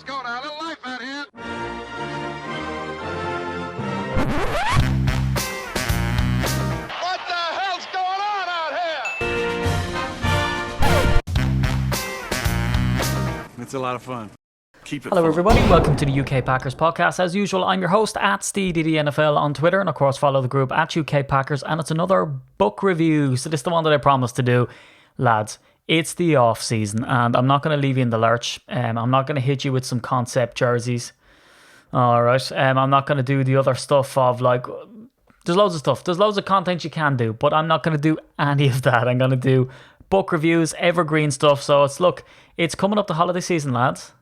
Let's go now. A little life out here. What the hell's going on out here? It's a lot of fun. Keep it Hello fun. everybody, welcome to the UK Packers podcast. As usual, I'm your host at SteeDDNFL on Twitter, and of course follow the group at UK Packers, and it's another book review. So this is the one that I promised to do. Lads, it's the off season and I'm not going to leave you in the lurch. I'm not going to hit you with some concept jerseys. Alright, I'm not going to do the other stuff of like, there's loads of stuff, there's loads of content you can do, but I'm not going to do any of that. I'm going to do book reviews, evergreen stuff. So it's coming up the holiday season, lads.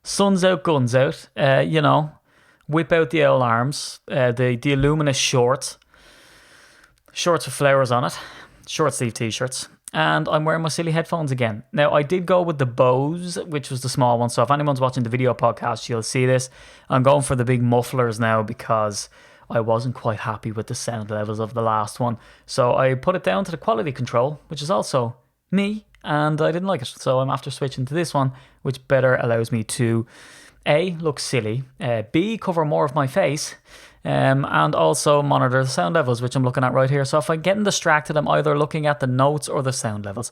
Sun's out, guns out. Whip out the old arms. The Illuminous shorts with flowers on it. Short sleeve t-shirts. And I'm wearing my silly headphones again. Now, I did go with the Bose, which was the small one. So if anyone's watching the video podcast, you'll see this. I'm going for the big mufflers now because I wasn't quite happy with the sound levels of the last one. So I put it down to the quality control, which is also me. And I didn't like it, so I'm after switching to this one, which better allows me to A, look silly, B, cover more of my face, and also monitor the sound levels, which I'm looking at right here. So if I'm getting distracted, I'm either looking at the notes or the sound levels.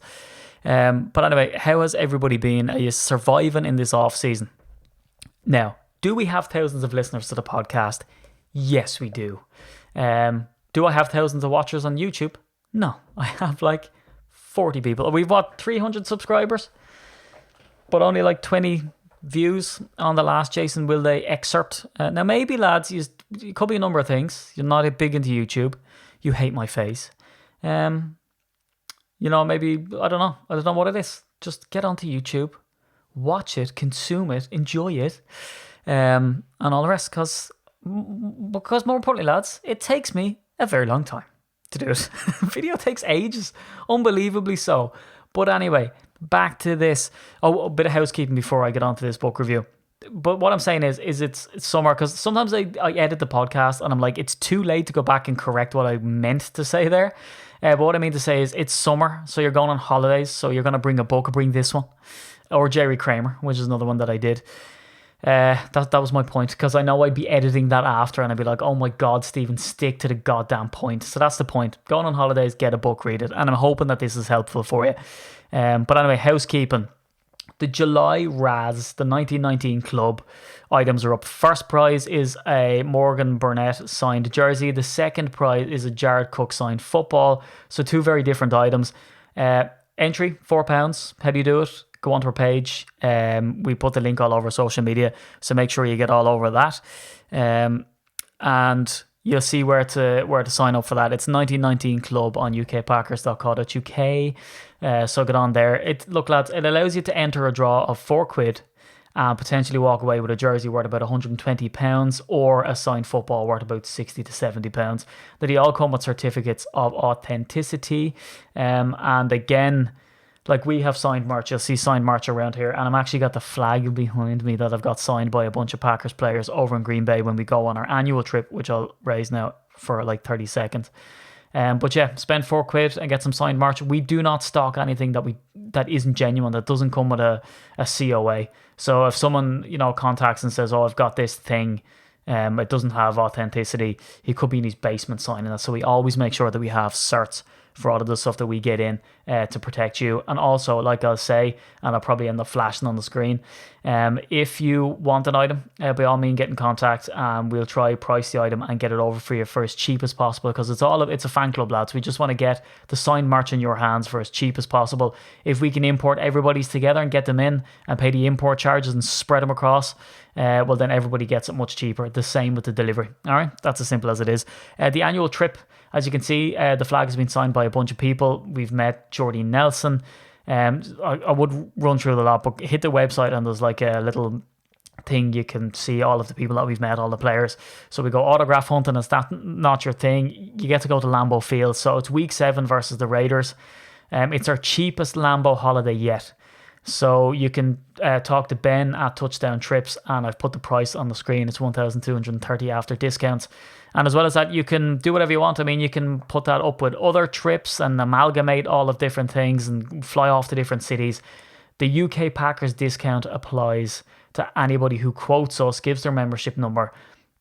But anyway, how has everybody been? Are you surviving in this off season? Now, do we have thousands of listeners to the podcast? Yes, we do. Do I have thousands of watchers on YouTube? No, I have like 40 people. We've got 300 subscribers, but only like 20 views on the last Jason Will They excerpt. Now maybe, lads, it could be a number of things. You're not big into YouTube. You hate my face. Maybe, I don't know what it is. Just get onto YouTube, watch it, consume it, enjoy it, and all the rest, because more importantly, lads, it takes me a very long time to do it. Video takes ages, unbelievably so. But anyway, back to this. A bit of housekeeping before I get on to this book review. But what I'm saying is it's summer, because sometimes I edit the podcast and I'm like, it's too late to go back and correct what I meant to say there. But what I mean to say is it's summer, so you're going on holidays, so you're going to bring a book, bring this one, or Jerry Kramer, which is another one that I did. That was my point, because I know I'd be editing that after and I'd be like, oh my god, Stephen, stick to the goddamn point. So that's the point. Going on holidays, get a book, read it, and I'm hoping that this is helpful for you. But anyway, housekeeping. The July Raz, the 1919 club items are up. First prize is a Morgan Burnett signed jersey. The second prize is a Jared Cook signed football. So two very different items. Entry, £4. How do you do it? Go onto our page. We put the link all over social media, so make sure you get all over that. And you'll see where to sign up for that. It's 1919 Club on ukpackers.co.uk. So get on there. Look, lads, it allows you to enter a draw of £4 and potentially walk away with a jersey worth about £120 or a signed football worth about £60 to £70. They all come with certificates of authenticity. And again, like, we have signed merch. You'll see signed merch around here. And I'm actually got the flag behind me that I've got signed by a bunch of Packers players over in Green Bay when we go on our annual trip, which I'll raise now for like 30 seconds. But yeah, spend £4 and get some signed merch. We do not stock anything that isn't genuine, that doesn't come with a COA. So if someone, contacts and says, oh, I've got this thing, it doesn't have authenticity, he could be in his basement signing that. So we always make sure that we have certs for all of the stuff that we get in to protect you. And also, like I'll say, and I'll probably end up flashing on the screen, if you want an item, by all means get in contact and we'll try price the item and get it over for you for as cheap as possible, because it's a fan club, lads. We just want to get the signed merch in your hands for as cheap as possible. If we can import everybody's together and get them in and pay the import charges and spread them across, well, then everybody gets it much cheaper. The same with the delivery. All right, that's as simple as it is. The annual trip, as you can see, the flag has been signed by a bunch of people. We've met Jordy Nelson. I would run through the lot, but hit the website and there's like a little thing you can see all of the people that we've met, all the players. So we go autograph hunting. Is that not your thing? You get to go to Lambeau Field. So it's week 7 versus the Raiders. It's our cheapest Lambeau holiday yet. So you can talk to Ben at Touchdown Trips, and I've put the price on the screen. It's $1,230 after discounts. And as well as that, you can do whatever you want. I mean, you can put that up with other trips and amalgamate all of different things and fly off to different cities. The UK Packers discount applies to anybody who quotes us, gives their membership number,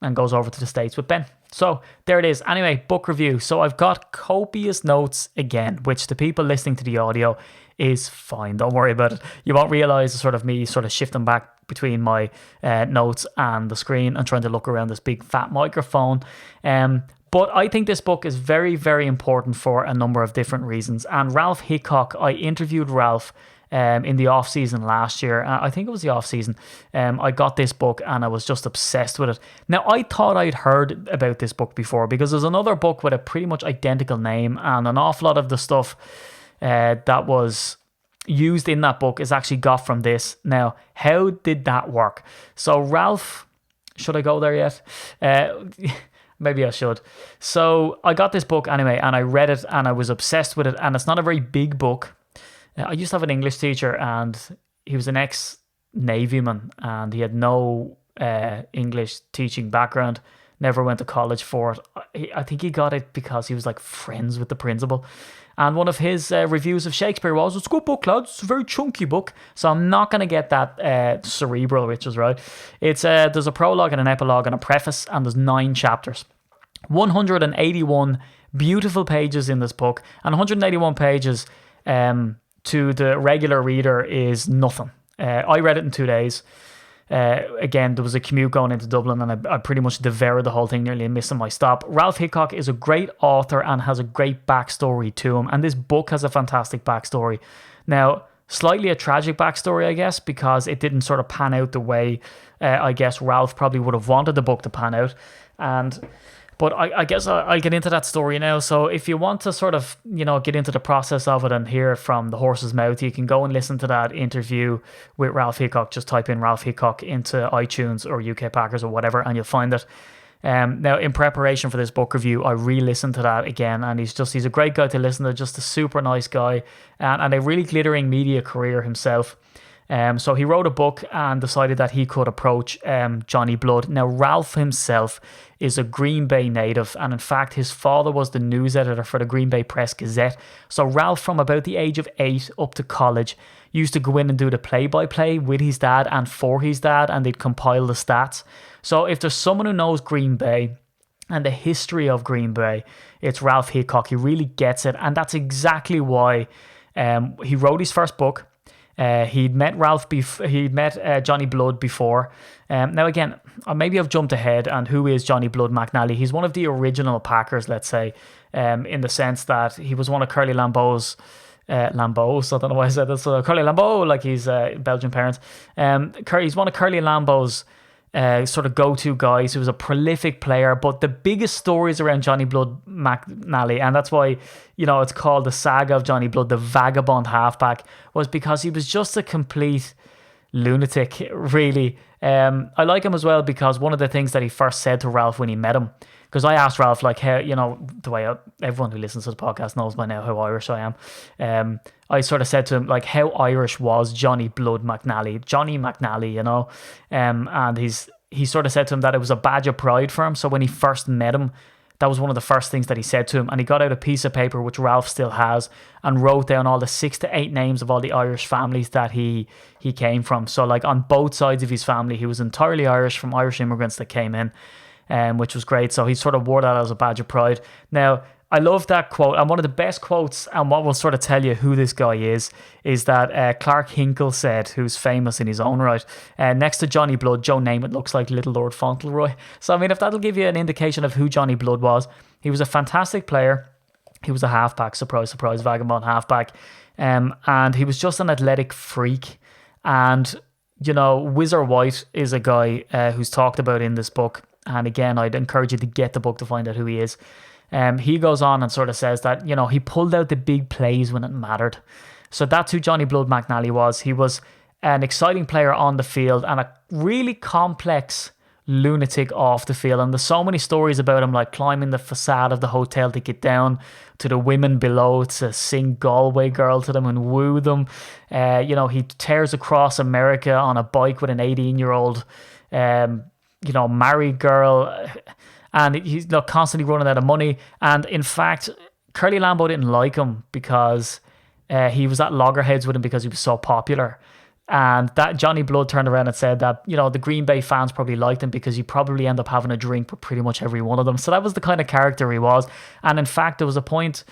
and goes over to the States with Ben. So there it is. Anyway, book review. So I've got copious notes again, which the people listening to the audio is fine. Don't worry about it. You won't realise sort of me sort of shifting back between my notes and the screen and trying to look around this big fat microphone. But I think this book is very, very important for a number of different reasons. And Ralph Hickok, I interviewed Ralph in the off season last year. I think it was the off season. I got this book and I was just obsessed with it. Now, I thought I'd heard about this book before because there's another book with a pretty much identical name, and an awful lot of the stuff that was used in that book is actually got from this. Now, how did that work? So Ralph, should I go there yet? Maybe I should. So I got this book anyway, and I read it and I was obsessed with it. And it's not a very big book. I used to have an English teacher, and he was an ex-Navyman, and he had no English teaching background, never went to college for it. I think he got it because he was like friends with the principal. And one of his reviews of Shakespeare was, "It's a good book, lads. It's a very chunky book." So I'm not going to get that cerebral, which is right. It's there's a prologue and an epilogue and a preface, and there's 9 chapters. 181 beautiful pages in this book, and 181 pages to the regular reader is nothing. I read it in 2 days. Again, there was a commute going into Dublin, and I pretty much devoured the whole thing, nearly missing my stop. Ralph Hickok is a great author and has a great backstory to him, and this book has a fantastic backstory. Now, slightly a tragic backstory, I guess, because it didn't sort of pan out the way I guess Ralph probably would have wanted the book to pan out. But I guess I'll get into that story now. So if you want to sort of, get into the process of it and hear it from the horse's mouth, you can go and listen to that interview with Ralph Hickok. Just type in Ralph Hickok into iTunes or UK Packers or whatever, and you'll find it. Now, in preparation for this book review, I re-listened to that again, and he's a great guy to listen to, just a super nice guy, and a really glittering media career himself. So he wrote a book and decided that he could approach Johnny Blood. Now, Ralph himself is a Green Bay native, and in fact his father was the news editor for the Green Bay Press Gazette. So Ralph, from about the age of 8 up to college, used to go in and do the play-by-play with his dad and for his dad, and they'd compile the stats. So if there's someone who knows Green Bay and the history of Green Bay, it's Ralph Hickok. He really gets it, and that's exactly why he wrote his first book. He'd met Johnny Blood before. Now again, maybe I've jumped ahead. And who is Johnny Blood McNally? He's one of the original Packers, let's say, in the sense that he was one of Curly Lambeau's. Lambeau's, I don't know why I said this. Curly Lambeau, like he's Belgian parents. He's one of Curly Lambeau's sort of go-to guys. Who was a prolific player, but the biggest stories around Johnny Blood McNally, and that's why it's called the Saga of Johnny Blood, the Vagabond Halfback, was because he was just a complete lunatic, really. I like him as well because one of the things that he first said to Ralph when he met him, because I asked Ralph, like, how, the way everyone who listens to the podcast knows by now how Irish I am. I sort of said to him, like, how Irish was Johnny Blood McNally, Johnny McNally, and he sort of said to him that it was a badge of pride for him. So when he first met him, that was one of the first things that he said to him, and he got out a piece of paper, which Ralph still has, and wrote down all the 6 to 8 names of all the Irish families that he came from. So like on both sides of his family, he was entirely Irish, from Irish immigrants that came in, which was great. So he sort of wore that as a badge of pride. Now, I love that quote, and one of the best quotes, and what will sort of tell you who this guy is that Clark Hinkle said, who's famous in his own right, next to Johnny Blood, Joe Namath looks like Little Lord Fauntleroy. So, I mean, if that'll give you an indication of who Johnny Blood was, he was a fantastic player. He was a halfback, surprise, surprise, Vagabond Halfback. And he was just an athletic freak. And, Whizzer White is a guy who's talked about in this book. And again, I'd encourage you to get the book to find out who he is. He goes on and sort of says that, he pulled out the big plays when it mattered. So that's who Johnny Blood McNally was. He was an exciting player on the field and a really complex lunatic off the field. And there's so many stories about him, like climbing the facade of the hotel to get down to the women below to sing Galway Girl to them and woo them. He tears across America on a bike with an 18-year-old, married girl. And he's constantly running out of money. And in fact, Curly Lambeau didn't like him because he was at loggerheads with him because he was so popular. And that Johnny Blood turned around and said that, the Green Bay fans probably liked him because you probably end up having a drink with pretty much every one of them. So that was the kind of character he was. And in fact, there was a point,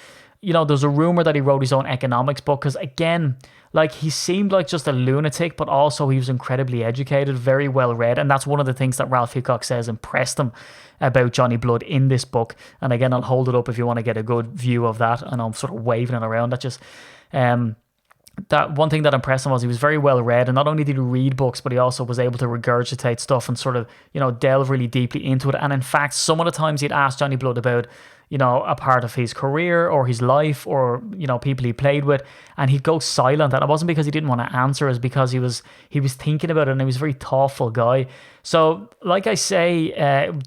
there's a rumor that he wrote his own economics book because, again, like, he seemed like just a lunatic, but also he was incredibly educated, very well read. And that's one of the things that Ralph Hickok says impressed him about Johnny Blood in this book. And again, I'll hold it up if you want to get a good view of that. And I'm sort of waving it around. That one thing that impressed him was he was very well read, and not only did he read books, but he also was able to regurgitate stuff and sort of, delve really deeply into it. And in fact, some of the times he'd ask Johnny Blood about, a part of his career or his life or, people he played with, and he'd go silent. And it wasn't because he didn't want to answer, it was because he was thinking about it, and he was a very thoughtful guy. So, like I say,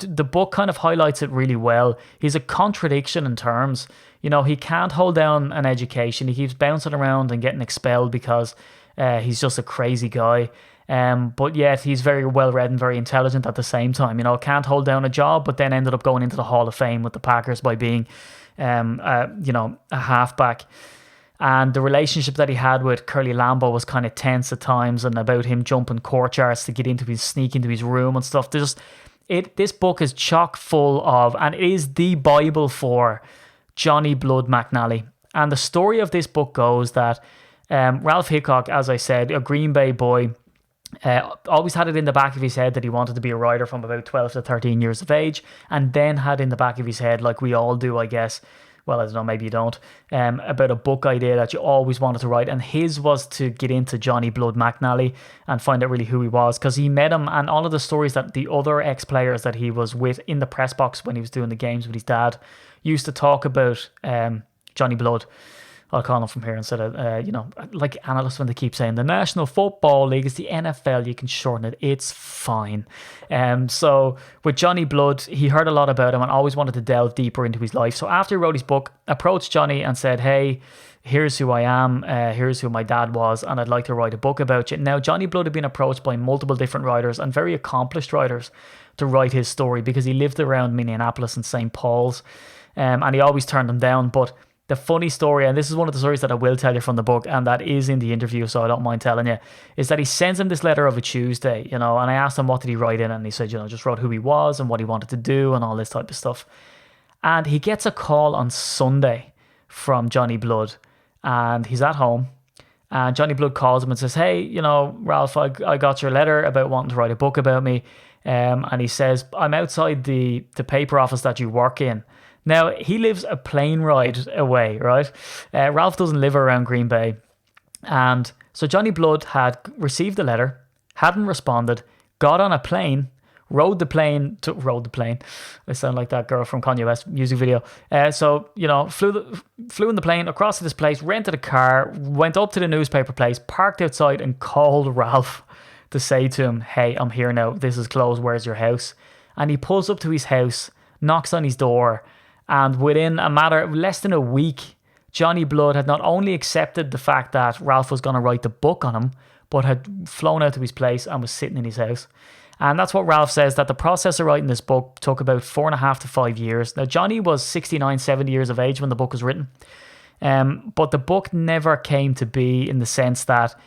the book kind of highlights it really well. He's a contradiction in terms. He can't hold down an education. He keeps bouncing around and getting expelled because he's just a crazy guy. But yet he's very well read and very intelligent at the same time. Can't hold down a job, but then ended up going into the Hall of Fame with the Packers by being, a halfback. And the relationship that he had with Curly Lambeau was kind of tense at times, and about him jumping courtyards to sneak into his room and stuff. This book is chock full of, and it is the Bible for Johnny Blood McNally. And the story of this book goes that Ralph Hickok, as I said, a Green Bay boy, always had it in the back of his head that he wanted to be a writer from about 12 to 13 years of age, and then had in the back of his head, like we all do, I guess, well, I don't know, maybe you don't, about a book idea that you always wanted to write. And his was to get into Johnny Blood McNally and find out really who he was, because he met him, and all of the stories that the other ex-players that he was with in the press box when he was doing the games with his dad used to talk about Johnny Blood. I'll call him from here instead of, like analysts when they keep saying the National Football League is the NFL, you can shorten it, it's fine. So with Johnny Blood, he heard a lot about him and always wanted to delve deeper into his life. So after he wrote his book, approached Johnny and said, hey, here's who I am, here's who my dad was, and I'd like to write a book about you. Now, Johnny Blood had been approached by multiple different writers and very accomplished writers to write his story because he lived around Minneapolis and St. Paul's, and he always turned them down. But the funny story, and this is one of the stories that I will tell you from the book, and that is in the interview, so I don't mind telling you, is that he sends him this letter of a Tuesday, and I asked him what did he write in, and he said, just wrote who he was and what he wanted to do and all this type of stuff. And he gets a call on Sunday from Johnny Blood, and he's at home, and Johnny Blood calls him and says, hey, Ralph, I got your letter about wanting to write a book about me, and he says, I'm outside the paper office that you work in. Now, he lives a plane ride away, right? Ralph doesn't live around Green Bay. And so Johnny Blood had received the letter, hadn't responded, got on a plane, rode the plane. I sound like that girl from Kanye West music video. Flew in the plane across to this place, rented a car, went up to the newspaper place, parked outside and called Ralph to say to him, hey, I'm here now. This is closed. Where's your house? And he pulls up to his house, knocks on his door, and within a matter of less than a week, Johnny Blood had not only accepted the fact that Ralph was going to write the book on him, but had flown out to his place and was sitting in his house. And that's what Ralph says, that the process of writing this book took about 4.5 to 5 years. Now, Johnny was 69, 70 years of age when the book was written. But the book never came to be in the sense that,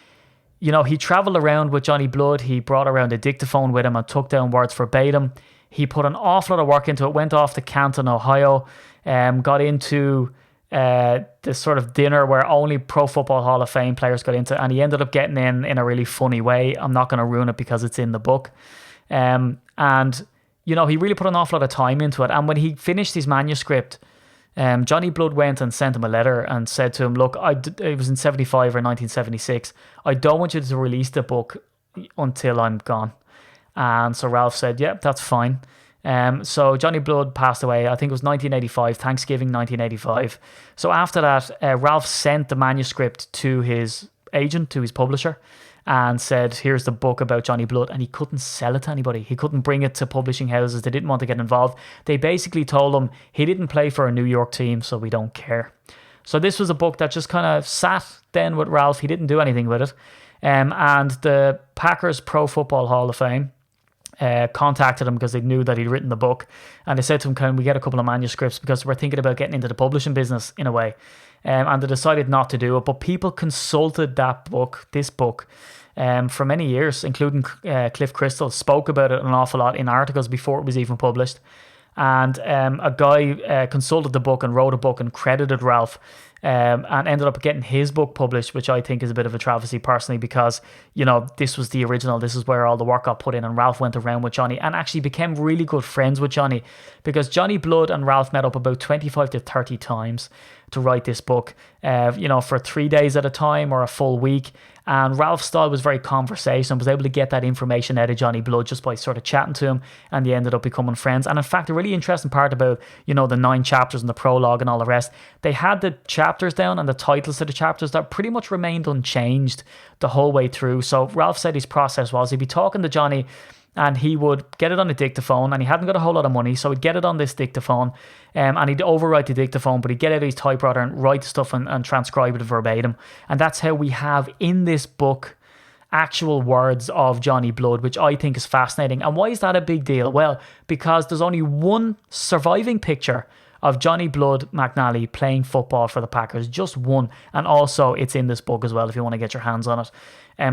he traveled around with Johnny Blood. He brought around a dictaphone with him and took down words verbatim. He put an awful lot of work into it, went off to Canton, Ohio, got into this sort of dinner where only Pro Football Hall of Fame players got into, and he ended up getting in a really funny way. I'm not going to ruin it because it's in the book. And, he really put an awful lot of time into it. And when he finished his manuscript, Johnny Blood went and sent him a letter and said to him, look, it was in 75 or 1976, I don't want you to release the book until I'm gone. And so Ralph said, yeah, that's fine. So Johnny Blood passed away, I think it was 1985, Thanksgiving 1985. So after that, Ralph sent the manuscript to his agent, to his publisher, and said, here's the book about Johnny Blood. And he couldn't sell it to anybody. He couldn't bring it to publishing houses. They didn't want to get involved. They basically told him he didn't play for a New York team, so we don't care. So this was a book that just kind of sat then with Ralph. He didn't do anything with it. And the Packers Pro Football Hall of Fame contacted him because they knew that he'd written the book, and they said to him, can we get a couple of manuscripts, because we're thinking about getting into the publishing business in a way. And they decided not to do it, but people consulted this book for many years, including Cliff Crystal, spoke about it an awful lot in articles before it was even published. And a guy consulted the book and wrote a book and credited Ralph, and ended up getting his book published, which I think is a bit of a travesty personally, because, you know, this was the original. This is where all the work got put in, and Ralph went around with Johnny and actually became really good friends with Johnny, because Johnny Blood and Ralph met up about 25 to 30 times to write this book, you know, for 3 days at a time or a full week. And Ralph's style was very conversational, was able to get that information out of Johnny Blood just by sort of chatting to him, and they ended up becoming friends. And in fact, a really interesting part about, you know, the 9 chapters and the prologue and all the rest, they had the chapters down and the titles to the chapters that pretty much remained unchanged the whole way through. So Ralph said his process was he'd be talking to Johnny, and he would get it on a dictaphone, and he hadn't got a whole lot of money, so he'd get it on this dictaphone, and he'd overwrite the dictaphone, but he'd get out his typewriter and write stuff and transcribe it verbatim. And that's how we have in this book actual words of Johnny Blood, which I think is fascinating. And why is that a big deal? Well, because there's only one surviving picture of Johnny Blood McNally playing football for the Packers, just one, and also it's in this book as well if you want to get your hands on it.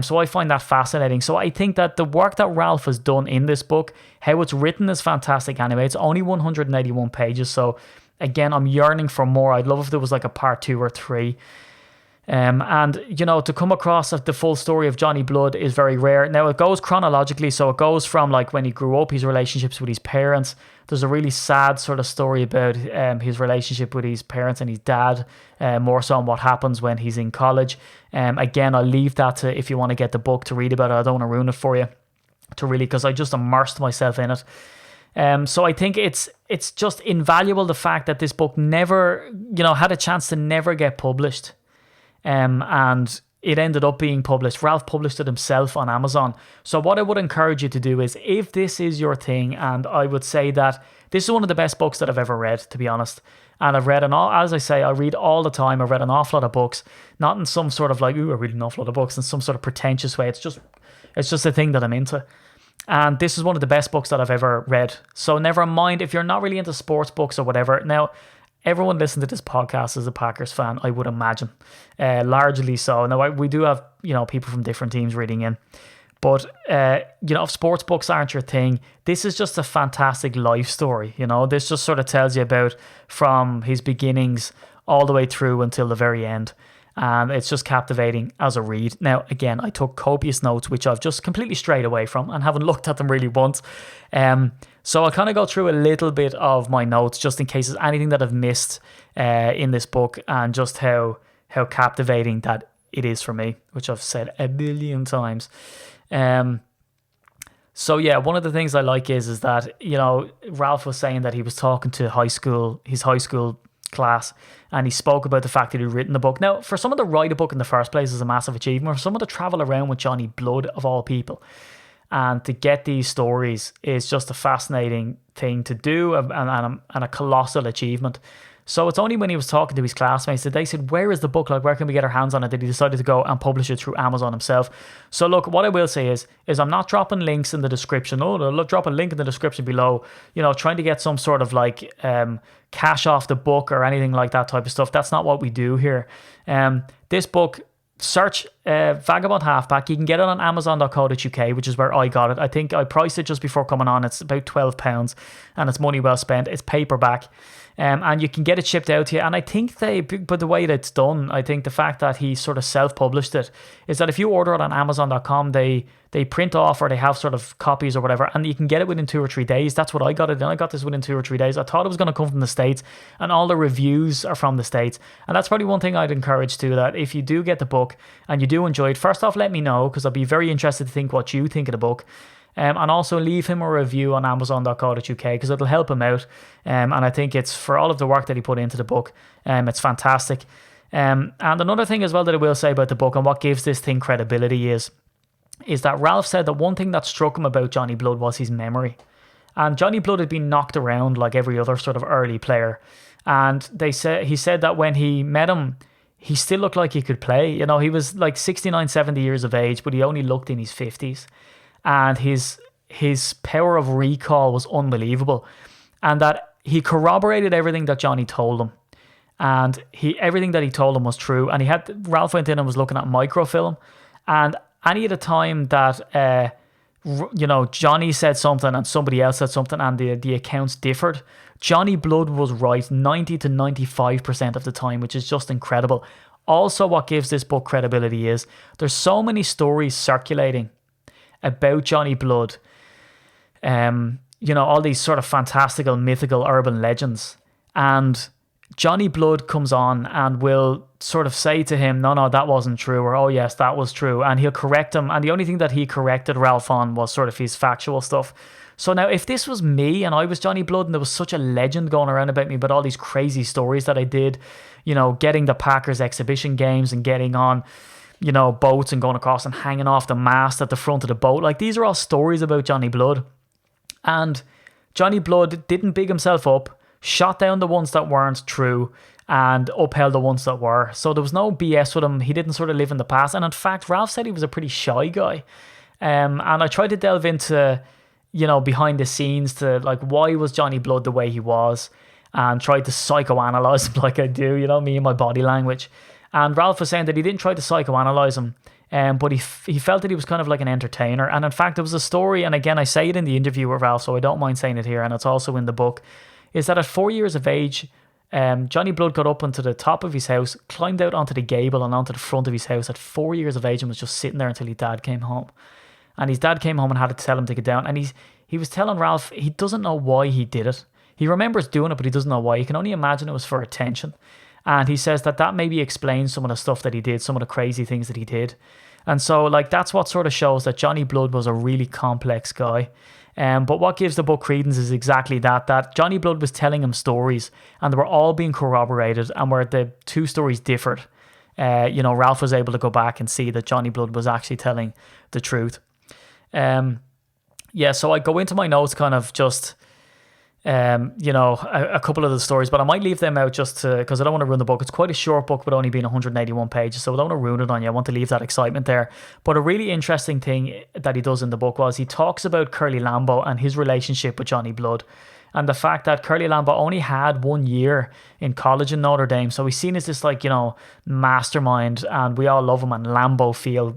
So I find that fascinating. So I think that the work that Ralph has done in this book, how it's written, is fantastic anyway. It's only 181 pages, so again, I'm yearning for more. I'd love if there was like a part 2 or 3. And, you know, to come across the full story of Johnny Blood is very rare. Now, it goes chronologically, so it goes from like when he grew up, his relationships with his parents. There's a really sad sort of story about his relationship with his parents and his dad, more so on what happens when he's in college. Again, I'll leave that to, if you want to get the book to read about it. I don't want to ruin it for you, to really, because I just immersed myself in it. So I think it's just invaluable, the fact that this book never, you know, had a chance to never get published. And it ended up being published. Ralph published it himself on Amazon. So what I would encourage you to do is, if this is your thing, and I would say that this is one of the best books that I've ever read, to be honest. And I've read as I say, I read all the time. I've read an awful lot of books, not in some sort of like, ooh, I read an awful lot of books in some sort of pretentious way. It's just a thing that I'm into. And this is one of the best books that I've ever read. So never mind if you're not really into sports books or whatever. Now, everyone listening to this podcast is a Packers fan, I would imagine, largely so. Now, we do have, you know, people from different teams reading in, but you know, if sports books aren't your thing, this is just a fantastic life story. You know, this just sort of tells you about from his beginnings all the way through until the very end. And it's just captivating as a read. Now, again, I took copious notes, which I've just completely strayed away from and haven't looked at them really once. So I'll kind of go through a little bit of my notes just in case there's anything that I've missed in this book, and just how captivating that it is for me, which I've said a billion times. So yeah, one of the things I like is that, you know, Ralph was saying that he was talking to his high school class, and he spoke about the fact that he'd written the book. Now, for someone to write a book in the first place is a massive achievement. For someone to travel around with Johnny Blood, of all people, and to get these stories is just a fascinating thing to do, and a colossal achievement. So it's only when he was talking to his classmates that they said, where is the book? Like, where can we get our hands on it? That he decided to go and publish it through Amazon himself. So look, what I will say is I'm not dropping links in the description. I'll drop a link in the description below, you know, trying to get some sort of like cash off the book or anything like that type of stuff. That's not what we do here. This book, search Vagabond Halfback. You can get it on amazon.co.uk, which is where I got it. I think I priced it just before coming on. It's about £12 and it's money well spent. It's paperback. And you can get it shipped out to you. And I think but the way that it's done, I think the fact that he sort of self-published it is that if you order it on amazon.com, they print off, or they have sort of copies or whatever, and you can get it within 2 or 3 days. That's what I got it. And I got this within 2 or 3 days. I thought it was going to come from the States, and all the reviews are from the States. And that's probably one thing I'd encourage too, that if you do get the book and you do enjoy it, first off, let me know, because I'll be very interested to think what you think of the book. And also leave him a review on amazon.co.uk, because it'll help him out. And I think it's, for all of the work that he put into the book, it's fantastic. And another thing as well that I will say about the book, and what gives this thing credibility, is that Ralph said that one thing that struck him about Johnny Blood was his memory. And Johnny Blood had been knocked around like every other sort of early player. And he said that when he met him, he still looked like he could play. You know, he was like 69, 70 years of age, but he only looked in his 50s. And his power of recall was unbelievable. And that he corroborated everything that Johnny told him. And everything that he told him was true. And Ralph went in and was looking at microfilm. And any of the time that Johnny said something and somebody else said something and the accounts differed, Johnny Blood was right 90 to 95% of the time, which is just incredible. Also, what gives this book credibility is there's so many stories circulating about Johnny Blood, all these sort of fantastical, mythical, urban legends, and Johnny Blood comes on and will sort of say to him, no, that wasn't true, or oh yes, that was true, and he'll correct him, and the only thing that he corrected Ralph on was sort of his factual stuff. So now, if this was me and I was Johnny Blood and there was such a legend going around about me about all these crazy stories that I did, getting the Packers exhibition games and getting on, boats and going across and hanging off the mast at the front of the boat, like these are all stories about Johnny Blood. And Johnny Blood didn't big himself up, shot down the ones that weren't true and upheld the ones that were. So there was no BS with him. He didn't sort of live in the past. And in fact, Ralph said he was a pretty shy guy. And I tried to delve into, behind the scenes to like, why was Johnny Blood the way he was, and tried to psychoanalyze him like I do, me and my body language. And Ralph was saying that he didn't try to psychoanalyze him, but he felt that he was kind of like an entertainer. And in fact, there was a story, and again, I say it in the interview with Ralph, so I don't mind saying it here, and it's also in the book, is that at 4 years of age, Johnny Blood got up onto the top of his house, climbed out onto the gable and onto the front of his house at 4 years of age, and was just sitting there until his dad came home. And his dad came home and had to tell him to get down. And he was telling Ralph he doesn't know why he did it. He remembers doing it, but he doesn't know why. He can only imagine it was for attention. And he says that maybe explains some of the stuff that he did, some of the crazy things that he did. And so, like, that's what sort of shows that Johnny Blood was a really complex guy. But what gives the book credence is exactly that Johnny Blood was telling him stories, and they were all being corroborated, and where the two stories differed, Ralph was able to go back and see that Johnny Blood was actually telling the truth. So I go into my notes kind of just, a couple of the stories, but I might leave them out just because I don't want to ruin the book. It's quite a short book, but only being 181 pages, so I don't want to ruin it on you. I want to leave that excitement there. But a really interesting thing that he does in the book was he talks about Curly Lambeau and his relationship with Johnny Blood, and the fact that Curly Lambeau only had 1 year in college in Notre Dame, so he's seen as this mastermind, and we all love him, and Lambeau feel,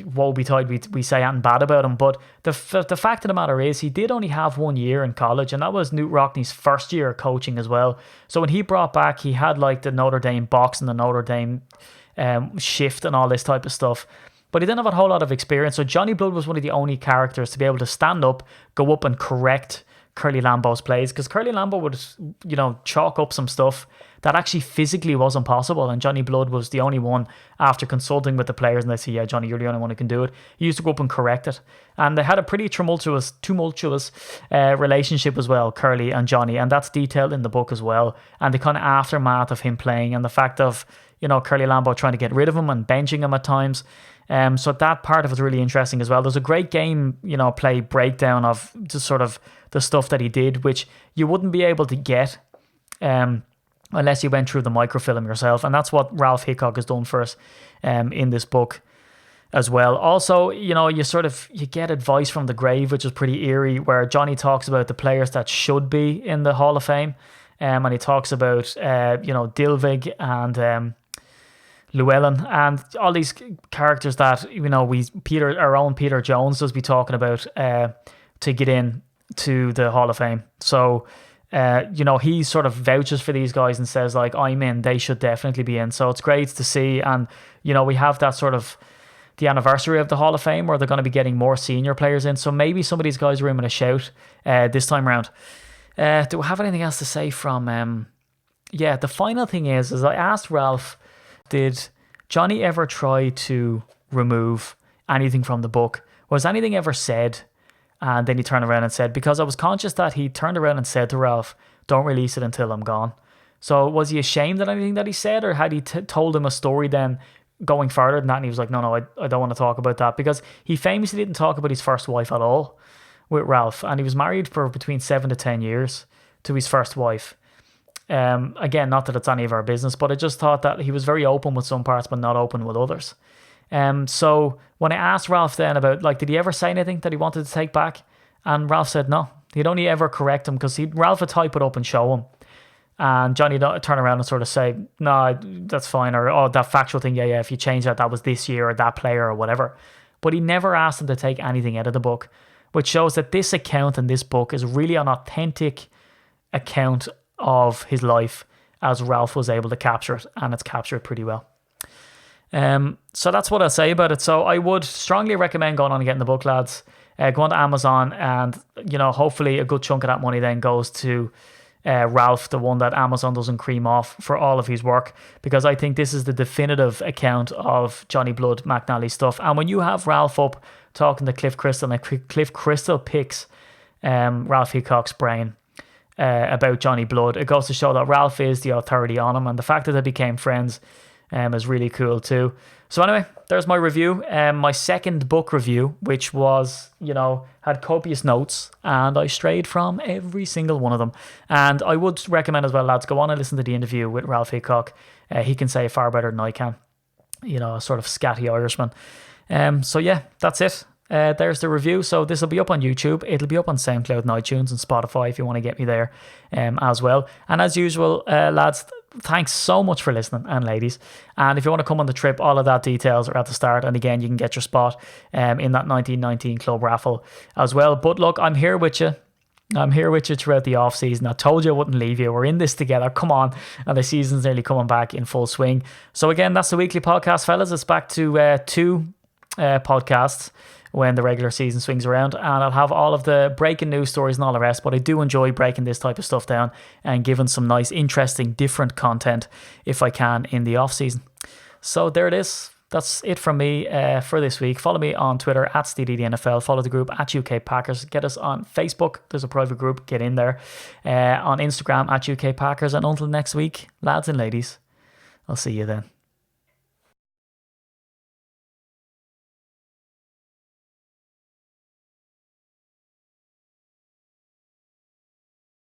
woe betide we say anything bad about him. But the fact of the matter is he did only have 1 year in college, and that was Knute Rockne's first year of coaching as well. So when he brought back, he had like the Notre Dame box and the Notre Dame shift and all this type of stuff, but he didn't have a whole lot of experience. So Johnny Blood was one of the only characters to be able to stand up, go up and correct Curly Lambeau's plays, because Curly Lambeau would chalk up some stuff that actually physically wasn't possible, and Johnny Blood was the only one, after consulting with the players, and they say, yeah, Johnny, you're the only one who can do it. He used to go up and correct it, and they had a pretty tumultuous relationship as well, Curly and Johnny, and that's detailed in the book as well, and the kind of aftermath of him playing, and the fact of Curly Lambeau trying to get rid of him and benching him at times. So that part of it is really interesting as well. There's a great game, play breakdown of just sort of the stuff that he did, which you wouldn't be able to get unless you went through the microfilm yourself. And that's what Ralph Hickok has done for us in this book as well. Also, you get advice from the grave, which is pretty eerie, where Johnny talks about the players that should be in the Hall of Fame. And he talks about, Dilvig and Llewellyn and all these characters that our own Peter Jones does be talking about to get in to the Hall of Fame. So he sort of vouches for these guys and says, like, I'm in, they should definitely be in. So it's great to see. And we have that sort of the anniversary of the Hall of Fame where they're going to be getting more senior players in, so maybe some of these guys are in with a shout this time around. Do I have anything else to say from the final thing is I asked Ralph, did Johnny ever try to remove anything from the book? Was anything ever said? And then he turned around and said, because I was conscious that he turned around and said to Ralph, don't release it until I'm gone. So was he ashamed of anything that he said, or had he told him a story then going further than that, and he was like, no, I don't want to talk about that? Because he famously didn't talk about his first wife at all with Ralph, and he was married for between 7 to 10 years to his first wife. Again, not that it's any of our business, but I just thought that he was very open with some parts but not open with others. So when I asked Ralph then about, like, did he ever say anything that he wanted to take back? And Ralph said no. He'd only ever correct him because Ralph would type it up and show him. And Johnny don't turn around and sort of say, no, that's fine. Or, oh, that factual thing, yeah, if you change that, that was this year or that player or whatever. But he never asked him to take anything out of the book, which shows that this account in this book is really an authentic account of his life as Ralph was able to capture it, and it's captured pretty well. So that's what I'll say about it. So I would strongly recommend going on and getting the book, lads. Go on to Amazon, and hopefully a good chunk of that money then goes to Ralph, the one that Amazon doesn't cream off for all of his work, because I think this is the definitive account of Johnny Blood McNally stuff. And when you have Ralph up talking to Cliff Crystal, and Cliff Crystal picks Ralph Hickok's brain about Johnny Blood, it goes to show that Ralph is the authority on him, and the fact that they became friends is really cool too. So anyway, there's my review, my second book review, which was, had copious notes, and I strayed from every single one of them. And I would recommend as well, lads, go on and listen to the interview with Ralph Hickok. He can say far better than I can, a sort of scatty Irishman. So yeah, that's it. There's the review. So this will be up on YouTube. It'll be up on SoundCloud and iTunes and Spotify if you want to get me there as well. And as usual, lads, thanks so much for listening, and ladies. And if you want to come on the trip, all of that details are at the start. And again, you can get your spot in that 1919 club raffle as well. But look, I'm here with you. I'm here with you throughout the off season. I told you I wouldn't leave you. We're in this together. Come on. And the season's nearly coming back in full swing. So again, that's the weekly podcast, fellas. It's back to 2 podcasts when the regular season swings around, and I'll have all of the breaking news stories and all the rest. But I do enjoy breaking this type of stuff down and giving some nice, interesting, different content if I can in the off season. So there it is. That's it from me for this week. Follow me on Twitter at SteedyDNFL. Follow the group at UK Packers. Get us on Facebook. There's a private group. Get in there. On Instagram at UK Packers. And until next week, lads and ladies, I'll see you then.